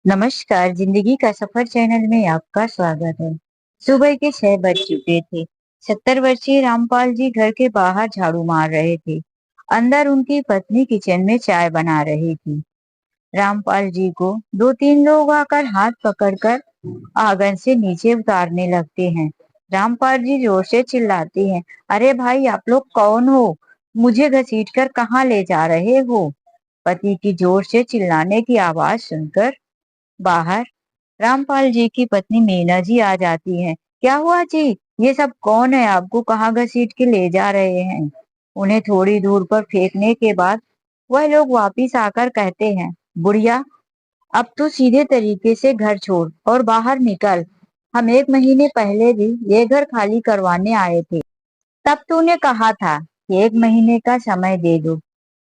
नमस्कार, जिंदगी का सफर चैनल में आपका स्वागत है। सुबह के 6 बज चुके थे। 70 वर्षीय रामपाल जी घर के बाहर झाड़ू मार रहे थे। अंदर उनकी पत्नी किचन में चाय बना रही थी। रामपाल जी को दो तीन लोग आकर हाथ पकड़कर आंगन से नीचे उतारने लगते हैं। रामपाल जी जोर से चिल्लाते हैं, अरे भाई, आप लोग कौन हो? मुझे घसीटकर कहाँ ले जा रहे हो? पति की जोर से चिल्लाने की आवाज सुनकर बाहर रामपाल जी की पत्नी मीना जी आ जाती हैं। क्या हुआ जी? ये सब कौन है? आपको कहाँ घसीट के ले जा रहे हैं? उन्हें थोड़ी दूर पर फेंकने के बाद वह लोग वापिस आकर कहते हैं, बुढ़िया, अब तू सीधे तरीके से घर छोड़ और बाहर निकल। हम 1 महीने पहले भी ये घर खाली करवाने आए थे। तब तूने कहा था कि 1 महीने का समय दे दो,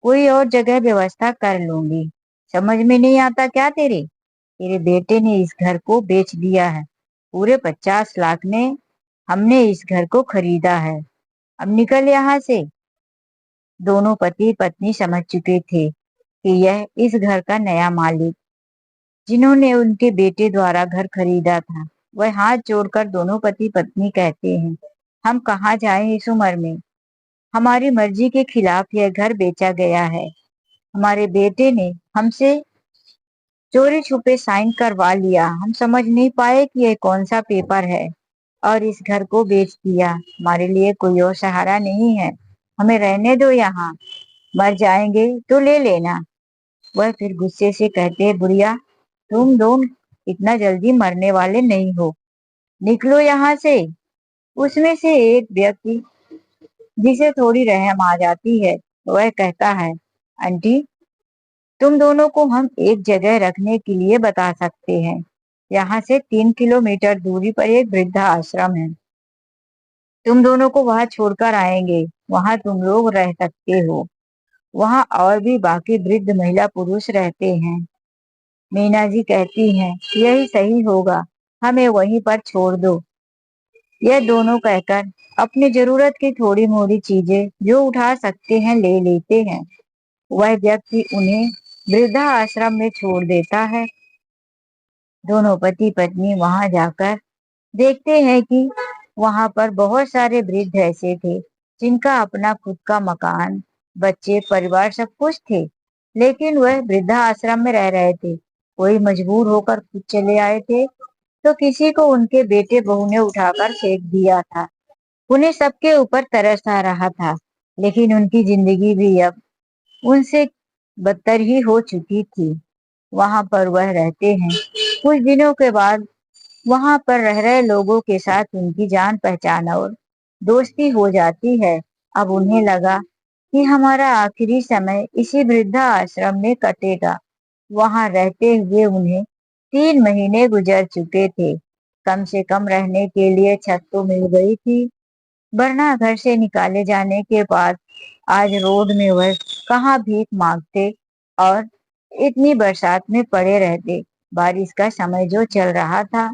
कोई और जगह व्यवस्था कर लूंगी। समझ में नहीं आता क्या तेरे? तेरे बेटे ने इस घर को बेच दिया है। पूरे 50 लाख में हमने इस घर को खरीदा है। अब निकल यहाँ से। दोनों पति पत्नी समझ चुके थे कि यह इस घर का नया मालिक, जिन्होंने उनके बेटे द्वारा घर खरीदा था। वह हाथ जोड़कर दोनों पति पत्नी कहते हैं, हम कहाँ जाएं इस उम्र में? हमारी मर्जी के खिलाफ यह घर बेचा गया है। हमारे बेटे ने हमसे चोरी छुपे साइन करवा लिया। हम समझ नहीं पाए कि यह कौन सा पेपर है और इस घर को बेच दिया। हमारे लिए कोई और सहारा नहीं है। हमें रहने दो यहाँ। मर जाएंगे तो ले लेना। वह फिर गुस्से से कहते, बुढ़िया, तुम दोनों इतना जल्दी मरने वाले नहीं हो। निकलो यहाँ से। उसमें से एक व्यक्ति, जिसे थोड़ी रहम आ जाती है, वह कहता है, आंटी, तुम दोनों को हम एक जगह रखने के लिए बता सकते हैं। यहाँ से 3 किलोमीटर दूरी पर एक वृद्धा आश्रम है। तुम दोनों को वहां छोड़कर आएंगे। वहां तुम लोग रह सकते हो। वहां और भी बाकी वृद्ध महिला पुरुष रहते हैं। मीना जी कहती हैं, यही सही होगा, हमें वहीं पर छोड़ दो। यह दोनों कहकर अपनी जरूरत की थोड़ी मोड़ी चीजें जो उठा सकते हैं ले लेते हैं। वह व्यक्ति उन्हें वृद्धा आश्रम में छोड़ देता है। दोनों पति पत्नी वहां जाकर देखते हैं कि वहां पर बहुत सारे वृद्ध ऐसे थे जिनका अपना खुद का मकान, बच्चे, परिवार सब कुछ थे, लेकिन वह वृद्धा आश्रम में रह रहे थे। कोई मजबूर होकर खुद चले आए थे, तो किसी को उनके बेटे बहू ने उठाकर फेंक दिया था। उन्हें सबके ऊपर तरस आ रहा था, लेकिन उनकी जिंदगी भी अब उनसे बदतर ही हो चुकी थी। वहां पर वह रहते हैं। कुछ दिनों के बाद वहां पर रह रहे लोगों के साथ उनकी जान पहचान और दोस्ती हो जाती है। अब उन्हें लगा कि हमारा आखिरी समय इसी वृद्धा आश्रम में कटेगा। वहां रहते हुए उन्हें 3 महीने गुजर चुके थे। कम से कम रहने के लिए छत तो मिल गई थी, वरना घर से निकाले जाने के बाद आज रोड में वह कहाँ भीख मांगते और इतनी बरसात में पड़े रहते। बारिश का समय जो चल रहा था,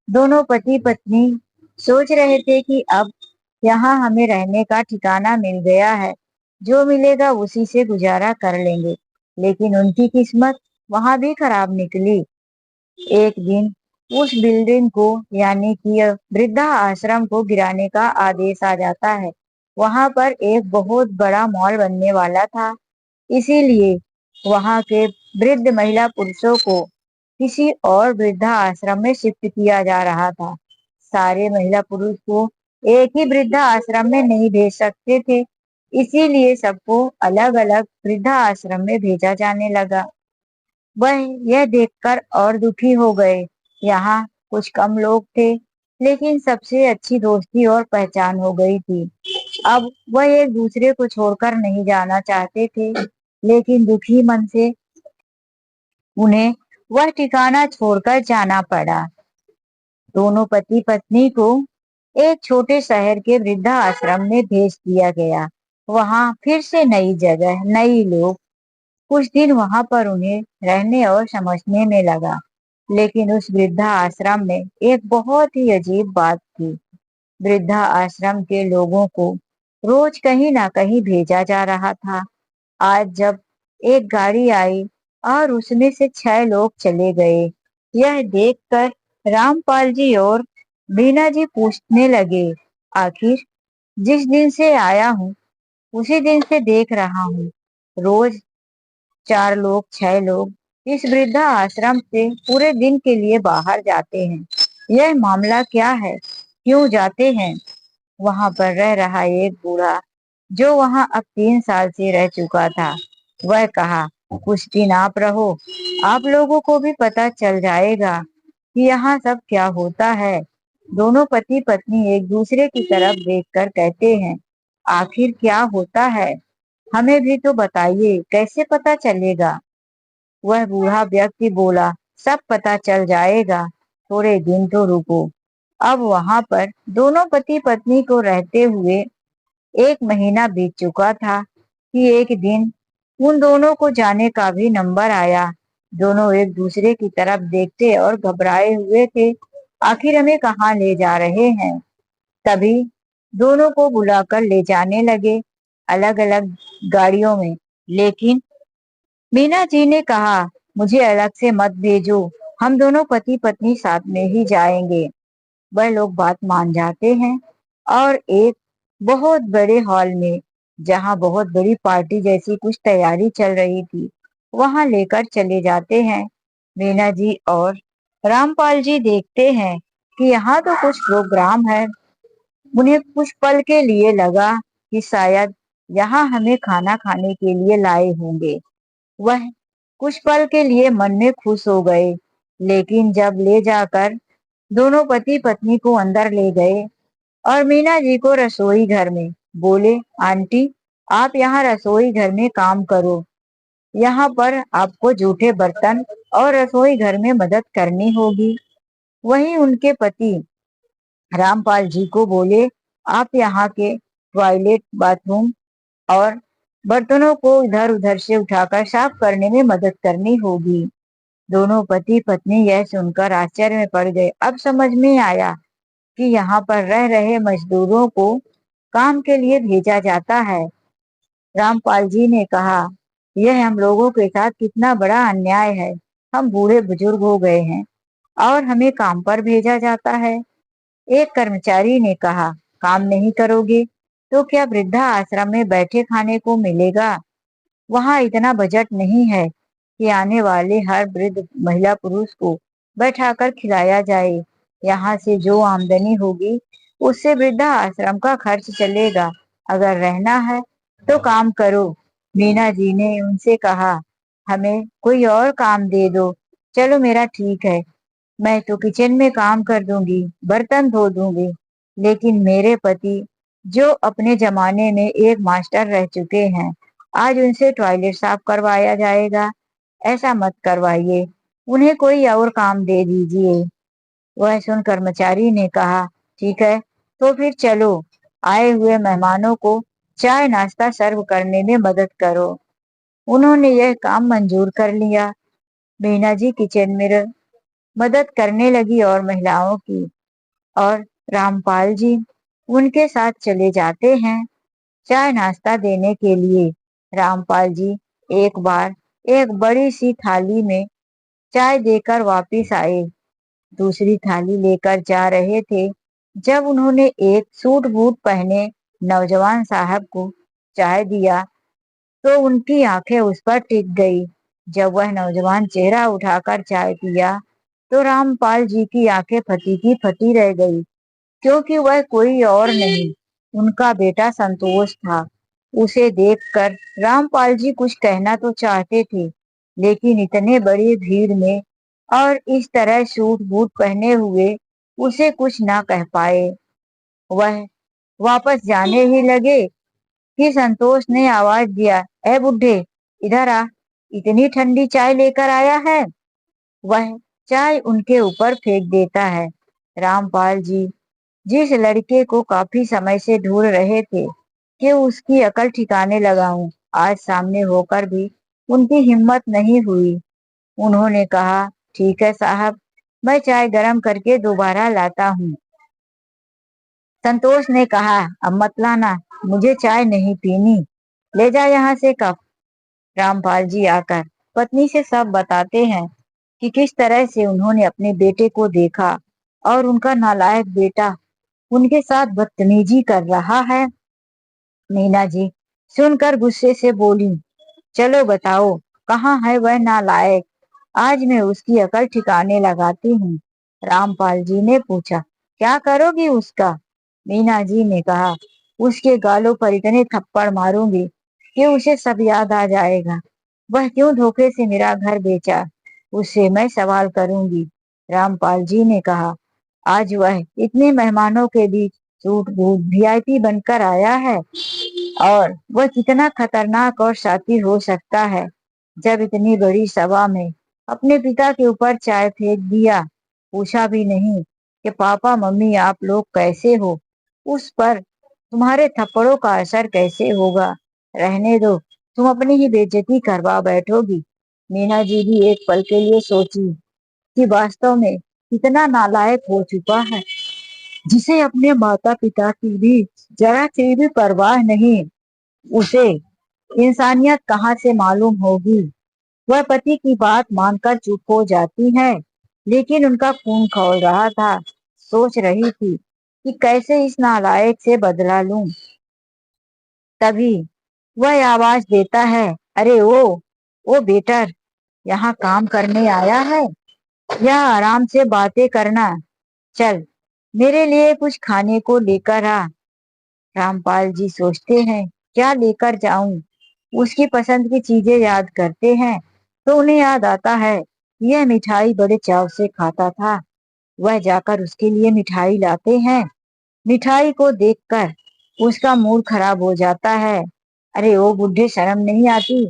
दोनों पति पत्नी सोच रहे थे कि अब यहाँ हमें रहने का ठिकाना मिल गया है, जो मिलेगा उसी से गुजारा कर लेंगे। लेकिन उनकी किस्मत वहां भी खराब निकली। एक दिन उस बिल्डिंग को, यानी कि वृद्धा आश्रम को गिराने का आदेश आ जाता है। वहां पर एक बहुत बड़ा मॉल बनने वाला था, इसीलिए वहां के वृद्ध महिला पुरुषों को किसी और वृद्धा आश्रम में शिफ्ट किया जा रहा था। सारे महिला पुरुष को एक ही वृद्धा आश्रम में नहीं भेज सकते थे, इसीलिए सबको अलग अलग वृद्धा आश्रम में भेजा जाने लगा। वह यह देखकर और दुखी हो गए। यहाँ कुछ कम लोग थे, लेकिन सबसे अच्छी दोस्ती और पहचान हो गई थी। अब वह एक दूसरे को छोड़कर नहीं जाना चाहते थे, लेकिन दुखी मन से उन्हें वह ठिकाना छोड़कर जाना पड़ा। दोनों पति पत्नी को एक छोटे शहर के वृद्धा आश्रम में भेज दिया गया। वहां फिर से नई जगह, नई लोग। कुछ दिन वहां पर उन्हें रहने और समझने में लगा, लेकिन उस वृद्धा आश्रम में एक बहुत ही अजीब बात थी। वृद्धा आश्रम के लोगों को रोज कहीं ना कहीं भेजा जा रहा था। आज जब एक गाड़ी आई और उसमें से 6 लोग चले गए। यह देखकर रामपाल जी और बीना जी पूछने लगे, आखिर जिस दिन से आया हूँ उसी दिन से देख रहा हूँ, रोज 4 लोग 6 लोग इस वृद्धा आश्रम से पूरे दिन के लिए बाहर जाते हैं। यह मामला क्या है, क्यों जाते हैं? वहां पर रह रहा एक बूढ़ा, जो वहां अब 3 साल से रह चुका था, वह कहा, कुछ दिन आप रहो, आप लोगों को भी पता चल जाएगा कि यहाँ सब क्या होता है। दोनों पति पत्नी एक दूसरे की तरफ देखकर कहते हैं, आखिर क्या होता है, हमें भी तो बताइए, कैसे पता चलेगा? वह बूढ़ा व्यक्ति बोला, सब पता चल जाएगा, थोड़े दिन तो रुको। अब वहां पर दोनों पति पत्नी को रहते हुए 1 महीना बीत चुका था कि एक दिन उन दोनों को जाने का भी नंबर आया। दोनों एक दूसरे की तरफ देखते और घबराए हुए थे, आखिर हमें कहाँ ले जा रहे हैं। तभी दोनों को बुलाकर ले जाने लगे अलग अलग गाड़ियों में। लेकिन मीना जी ने कहा, मुझे अलग से मत भेजो, हम दोनों पति पत्नी साथ में ही जाएंगे। वह लोग बात मान जाते हैं और एक बहुत बड़े हॉल में, जहां बहुत बड़ी पार्टी जैसी कुछ तैयारी चल रही थी, वहां लेकर चले जाते हैं। मीना जी और रामपाल जी देखते हैं कि यहाँ तो कुछ प्रोग्राम है। उन्हें कुछ पल के लिए लगा कि शायद यहाँ हमें खाना खाने के लिए लाए होंगे। वह कुछ पल के लिए मन में खुश हो गए, लेकिन जब ले जाकर दोनों पति पत्नी को अंदर ले गए और मीना जी को रसोई घर में बोले, आंटी आप यहाँ रसोई घर में काम करो, यहाँ पर आपको जूठे बर्तन और रसोई घर में मदद करनी होगी। वहीं उनके पति रामपाल जी को बोले, आप यहाँ के टॉयलेट बाथरूम और बर्तनों को इधर उधर से उठाकर साफ करने में मदद करनी होगी। दोनों पति पत्नी यह सुनकर आश्चर्य में पड़ गए। अब समझ में आया कि यहाँ पर रह रहे मजदूरों को काम के लिए भेजा जाता है। रामपाल जी ने कहा, यह हम लोगों के साथ कितना बड़ा अन्याय है। हम बूढ़े बुजुर्ग हो गए हैं और हमें काम पर भेजा जाता है। एक कर्मचारी ने कहा, काम नहीं करोगे तो क्या वृद्धा आश्रम में बैठे खाने को मिलेगा? वहाँ इतना बजट नहीं है कि आने वाले हर वृद्ध महिला पुरुष को बैठाकर खिलाया जाए। यहाँ से जो आमदनी होगी उससे वृद्धा आश्रम का खर्च चलेगा। अगर रहना है तो काम करो। मीना जी ने उनसे कहा, हमें कोई और काम दे दो। चलो मेरा ठीक है, मैं तो किचन में काम कर दूंगी, बर्तन धो दूंगी। लेकिन मेरे पति, जो अपने जमाने में एक मास्टर रह चुके हैं, आज उनसे टॉयलेट साफ करवाया जाएगा? ऐसा मत करवाइए, उन्हें कोई और काम दे दीजिए। वह सुन कर्मचारी ने कहा, ठीक है, तो फिर चलो आए हुए मेहमानों को चाय नाश्ता सर्व करने में मदद करो। उन्होंने यह काम मंजूर कर लिया। मीना जी किचन में मदद करने लगी और महिलाओं की, और रामपाल जी उनके साथ चले जाते हैं चाय नाश्ता देने के लिए। रामपाल जी एक बार एक बड़ी सी थाली में चाय देकर वापिस आए। दूसरी थाली लेकर जा रहे थे, जब उन्होंने एक सूट बूट पहने नौजवान साहब को चाय दिया तो उनकी आंखें उस पर टिक गई। जब वह नौजवान चेहरा उठाकर चाय पिया तो रामपाल जी की आंखें फटी की फटी रह गई, क्योंकि वह कोई और नहीं, उनका बेटा संतोष था। उसे देखकर रामपाल जी कुछ कहना तो चाहते थे, लेकिन इतने बड़ी भीड़ में और इस तरह सूट बूट पहने हुए उसे कुछ ना कह पाए। वह वापस जाने ही लगे कि संतोष ने आवाज दिया, ए बुढ़े, इधर आ, इतनी ठंडी चाय लेकर आया है। वह चाय उनके ऊपर फेंक देता है। रामपाल जी जिस लड़के को काफी समय से ढूंढ रहे थे कि उसकी अकल ठिकाने लगाऊं, आज सामने होकर भी उनकी हिम्मत नहीं हुई। उन्होंने कहा, ठीक है साहब, मैं चाय गरम करके दोबारा लाता हूँ। संतोष ने कहा, अब मत लाना, मुझे चाय नहीं पीनी, ले जा यहाँ से कप। रामपाल जी आकर पत्नी से सब बताते हैं कि किस तरह से उन्होंने अपने बेटे को देखा और उनका नालायक बेटा उनके साथ बदतमीजी कर रहा है। मीना जी सुनकर गुस्से से बोली, चलो बताओ, कहाँ है वह नालायक? आज मैं उसकी अकल ठिकाने लगाती हूँ। रामपाल जी ने पूछा, क्या करोगी उसका? मीना जी ने कहा, उसके गालों पर इतने थप्पड़ मारूंगी कि उसे सब याद आ जाएगा। वह क्यों धोखे से मेरा घर बेचा, उससे मैं सवाल करूंगी। रामपाल जी ने कहा, आज वह इतने मेहमानों के बीच सूट बूट वीआईपी बनकर आया है, और वह कितना खतरनाक और शातिर हो सकता है। जब इतनी बड़ी सभा में अपने पिता के ऊपर चाय फेंक दिया, पूछा भी नहीं कि पापा मम्मी आप लोग कैसे हो, उस पर तुम्हारे थप्पड़ों का असर कैसे होगा? रहने दो, तुम अपनी ही बेइज्जती करवा बैठोगी। मीना जी भी एक पल के लिए सोची कि वास्तव में कितना नालायक हो चुका है, जिसे अपने माता पिता की भी जरा सी भी परवाह नहीं। उसे इंसानियत कहाँ से मालूम होगी? वह पति की बात मानकर चुप हो जाती है, लेकिन उनका खून खौल रहा था। सोच रही थी कि कैसे इस नालायक से बदला लूं। तभी वह आवाज देता है, अरे ओ बेटर, यहाँ काम करने आया है या आराम से बातें करना? चल, मेरे लिए कुछ खाने को लेकर आ। रामपाल जी सोचते हैं, क्या लेकर जाऊं? उसकी पसंद की चीजें याद करते हैं तो उन्हें याद आता है, यह मिठाई बड़े चाव से खाता था। वह जाकर उसके लिए मिठाई लाते हैं। मिठाई को देखकर उसका मूड खराब हो जाता है। अरे ओ बुढ़े, शर्म नहीं आती?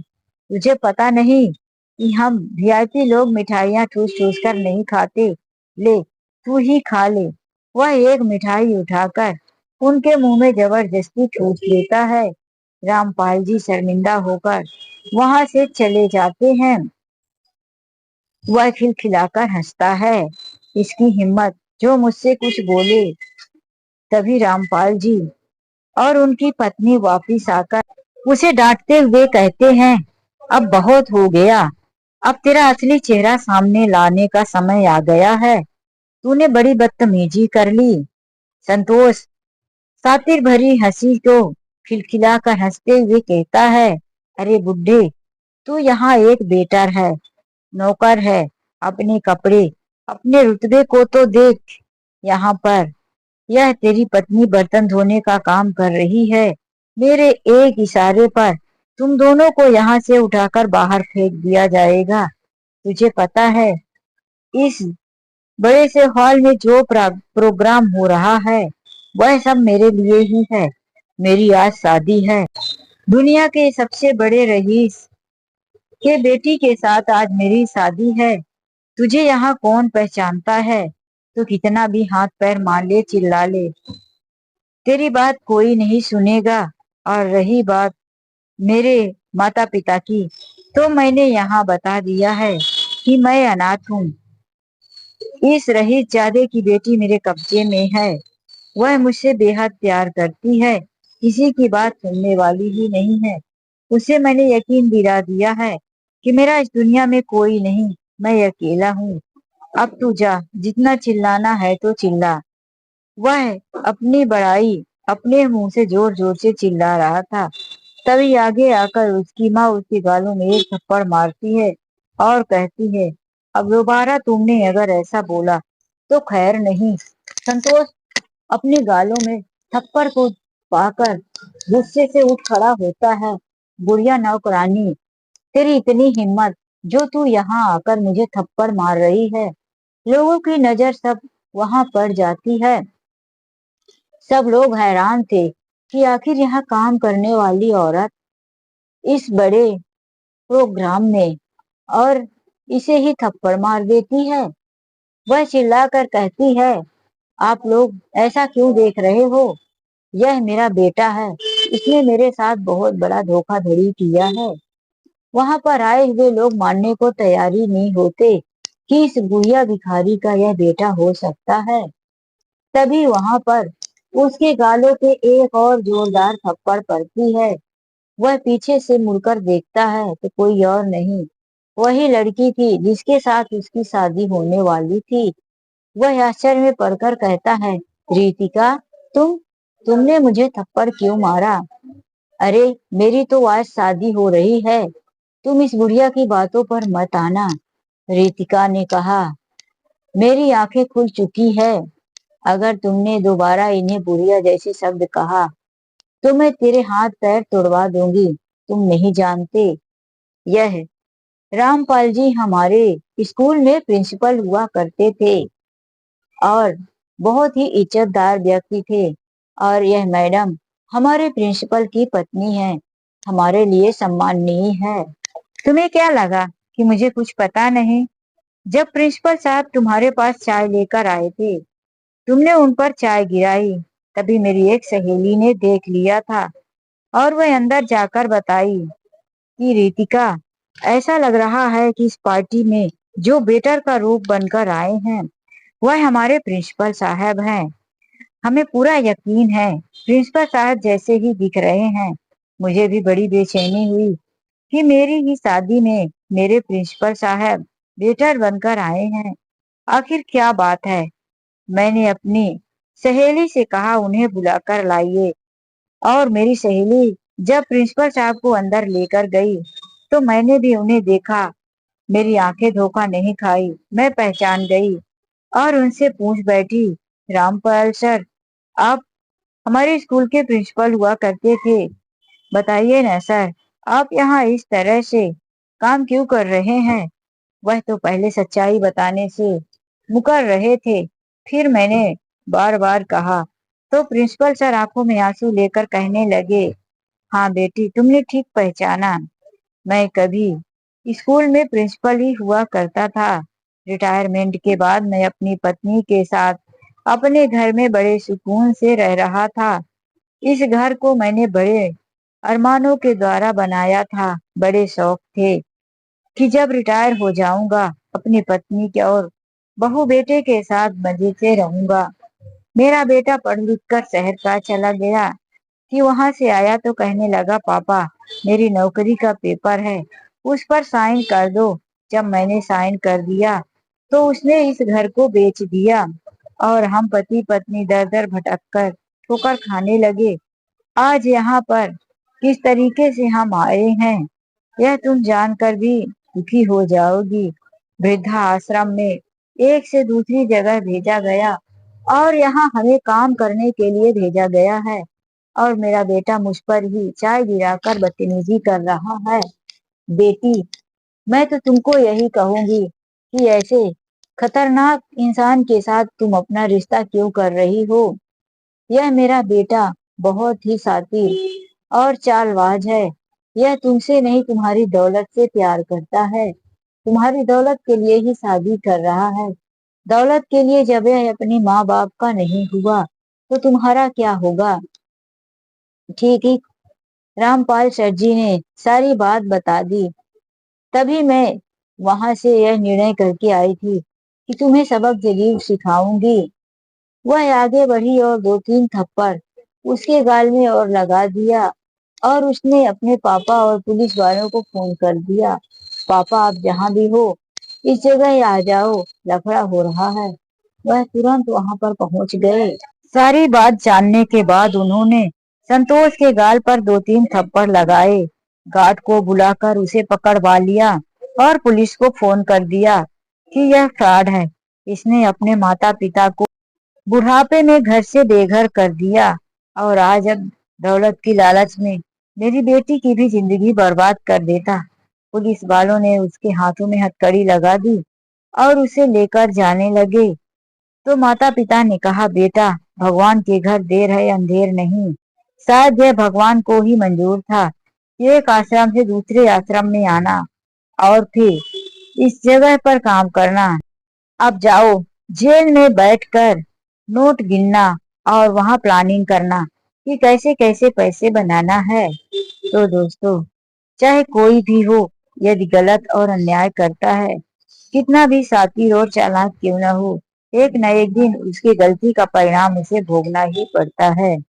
तुझे पता नहीं कि हम वीआईपी लोग मिठाइयाँ ठूस ठूस कर नहीं खाते? ले, तू ही खा ले। वह एक मिठाई उठाकर उनके मुंह में जबरदस्ती ठूस देता है। रामपाल जी शर्मिंदा होकर वहां से चले जाते हैं। वह खिलखिलाकर हंसता है, इसकी हिम्मत जो मुझसे कुछ बोले। तभी रामपाल जी और उनकी पत्नी वापिस आकर उसे डांटते हुए कहते हैं, अब बहुत हो गया, अब तेरा असली चेहरा सामने लाने का समय आ गया है। तूने बड़ी बदतमीजी कर ली। संतोष सातिर भरी हंसी को खिलखिलाकर हंसते हुए कहता है, अरे बुड्ढे, तू यहाँ एक बेटर है, नौकर है। अपने कपड़े, अपने रुतबे को तो देख। यहाँ पर यह तेरी पत्नी बर्तन धोने का काम कर रही है। मेरे एक इशारे पर तुम दोनों को यहाँ से उठाकर बाहर फेंक दिया जाएगा। तुझे पता है, इस बड़े से हॉल में जो प्रोग्राम हो रहा है वह सब मेरे लिए ही है। मेरी आज शादी है, दुनिया के सबसे बड़े रईस के बेटी के साथ आज मेरी शादी है। तुझे यहाँ कौन पहचानता है? तो कितना भी हाथ पैर मार ले, चिल्ला ले, तेरी बात कोई नहीं सुनेगा। और रही बात मेरे माता पिता की, तो मैंने यहाँ बता दिया है कि मैं अनाथ हूँ। इस रईसजादे की बेटी मेरे कब्जे में है। वह मुझसे बेहद प्यार करती है, किसी की बात सुनने वाली ही नहीं है। उसे मैंने यकीन दिला दिया है कि मेरा इस दुनिया में कोई नहीं, मैं अकेला हूँ। अब तू जा, जितना चिल्लाना है तो चिल्ला। वह अपनी बड़ाई अपने मुंह से जोर जोर से चिल्ला रहा था। तभी आगे आकर उसकी माँ उसके गालों में एक थप्पड़ मारती है और कहती है, अब दोबारा तुमने अगर ऐसा बोला तो खैर नहीं। संतोष अपने गालों में थप्पड़ को पाकर गुस्से से उठ खड़ा होता है। बुढ़िया नौकरानी, तेरी इतनी हिम्मत, जो तू यहाँ आकर मुझे थप्पड़ मार रही है। लोगों की नजर सब वहां पड़ जाती है। सब लोग हैरान थे कि आखिर यहाँ काम करने वाली औरत इस बड़े प्रोग्राम में, और इसे ही थप्पड़ मार देती है। वह चिल्लाकर कहती है, आप लोग ऐसा क्यों देख रहे हो? यह मेरा बेटा है, इसने मेरे साथ बहुत बड़ा धोखाधड़ी किया है। वहां पर आए हुए लोग मानने को तैयारी नहीं होते कि इस बुढ़िया भिखारी का यह बेटा हो सकता है। तभी वहां पर उसके गालों पे एक और जोरदार थप्पड़ पड़ती है। वह पीछे से मुड़कर देखता है तो कोई और नहीं, वही लड़की थी जिसके साथ उसकी शादी होने वाली थी। वह आश्चर्य में पड़कर कहता है, रितिका, तुमने मुझे थप्पड़ क्यों मारा? अरे, मेरी तो आज शादी हो रही है, तुम इस बुढ़िया की बातों पर मत आना। रितिका ने कहा, मेरी आंखें खुल चुकी है। अगर तुमने दोबारा इन्हें बुढ़िया जैसे शब्द कहा तो मैं तेरे हाथ पैर तोड़वा दूंगी। तुम नहीं जानते, यह रामपाल जी हमारे स्कूल में प्रिंसिपल हुआ करते थे और बहुत ही इज्जतदार व्यक्ति थे। और यह मैडम हमारे प्रिंसिपल की पत्नी है, हमारे लिए सम्माननीय है। तुम्हें क्या लगा कि मुझे कुछ पता नहीं? जब प्रिंसिपल साहब तुम्हारे पास चाय लेकर आए थे, तुमने उन पर चाय गिराई, तभी मेरी एक सहेली ने देख लिया था और वह अंदर जाकर बताई कि रितिका, ऐसा लग रहा है कि इस पार्टी में जो वेटर का रूप बनकर आए हैं वह हमारे प्रिंसिपल साहब हैं। हमें पूरा यकीन है प्रिंसिपल साहब जैसे ही दिख रहे हैं। मुझे भी बड़ी बेचैनी हुई कि मेरी ही शादी में मेरे प्रिंसिपल साहब वेटर बनकर आए हैं। आखिर क्या बात है? मैंने अपनी सहेली से कहा उन्हें बुलाकर लाइए, और मेरी सहेली जब प्रिंसिपल साहब को अंदर लेकर गई तो मैंने भी उन्हें देखा। मेरी आंखें धोखा नहीं खाई, मैं पहचान गई और उनसे पूछ बैठी, रामपाल सर, आप हमारे स्कूल के प्रिंसिपल हुआ करते थे, बताइए ना सर, आप यहाँ इस तरह से काम क्यों कर रहे हैं? वह तो पहले सच्चाई बताने से मुकर रहे थे। फिर मैंने बार बार कहा तो प्रिंसिपल सर आंखों में आंसू लेकर कहने लगे, हाँ बेटी, तुमने ठीक पहचाना, मैं कभी स्कूल में प्रिंसिपल ही हुआ करता था। रिटायरमेंट के बाद मैं अपनी पत्नी के साथ अपने घर में बड़े सुकून से रह रहा था। इस घर को मैंने बड़े अरमानों के द्वारा बनाया था। बड़े शौक थे कि जब रिटायर हो जाऊंगा अपनी पत्नी के और बहू बेटे के साथ मजे से रहूंगा। मेरा बेटा पढ़ लिख कर शहर का चला गया कि वहां से आया तो कहने लगा, पापा, मेरी नौकरी का पेपर है, उस पर साइन कर दो। जब मैंने साइन कर दिया तो उसने इस घर को बेच दिया और हम पति पत्नी दर दर भटक कर ठोकर खाने लगे। आज यहाँ पर किस तरीके से हम आए हैं यह तुम जानकर भी दुखी हो जाओगी। वृद्धा आश्रम में एक से दूसरी जगह भेजा गया और यहाँ हमें काम करने के लिए भेजा गया है, और मेरा बेटा मुझ पर ही चाय गिराकर बदतमीजी कर रहा है। बेटी, मैं तो तुमको यही कहूंगी कि ऐसे खतरनाक इंसान के साथ तुम अपना रिश्ता क्यों कर रही हो? यह मेरा बेटा बहुत ही शातिर और चालबाज है। यह तुमसे नहीं, तुम्हारी दौलत से प्यार करता है, तुम्हारी दौलत के लिए ही शादी कर रहा है। दौलत के लिए जब यह अपने माँ बाप का नहीं हुआ तो तुम्हारा क्या होगा? ठीक ही रामपाल सर जी ने सारी बात बता दी। तभी मैं वहां से यह निर्णय करके आई थी कि तुम्हें सबक जरूर सिखाऊंगी। वह आगे बढ़ी और दो तीन थप्पड़ उसके गाल में और लगा दिया, और उसने अपने पापा और पुलिस वालों को फोन कर दिया, पापा आप जहाँ भी हो इस जगह आ जाओ, लफड़ा हो रहा है। वह तुरंत वहां पर पहुंच गए। सारी बात जानने के बाद उन्होंने संतोष के गाल पर दो तीन थप्पड़ लगाए, गार्ड को बुलाकर उसे पकड़वा लिया और पुलिस को फोन कर दिया कि यह फ्रॉड है, इसने अपने माता पिता को बुढ़ापे में घर से बेघर कर दिया और आज अब दौलत की लालच में मेरी बेटी की भी जिंदगी बर्बाद कर देता। पुलिस वालों ने उसके हाथों में हथकड़ी लगा दी और उसे लेकर जाने लगे। तो माता पिता ने कहा, बेटा, भगवान के घर देर है अंधेर नहीं। शायद यह भगवान को ही मंजूर था कि एक आश्रम से दूसरे आश्रम में आना और फिर इस जगह पर काम करना। अब जाओ, जेल में बैठकर नोट गिनना और वहां प्लानिंग करना कि कैसे कैसे पैसे बनाना है। तो दोस्तों, चाहे कोई भी हो, यदि गलत और अन्याय करता है, कितना भी शातिर और चालाक क्यों न हो, एक न एक दिन उसकी गलती का परिणाम उसे भोगना ही पड़ता है।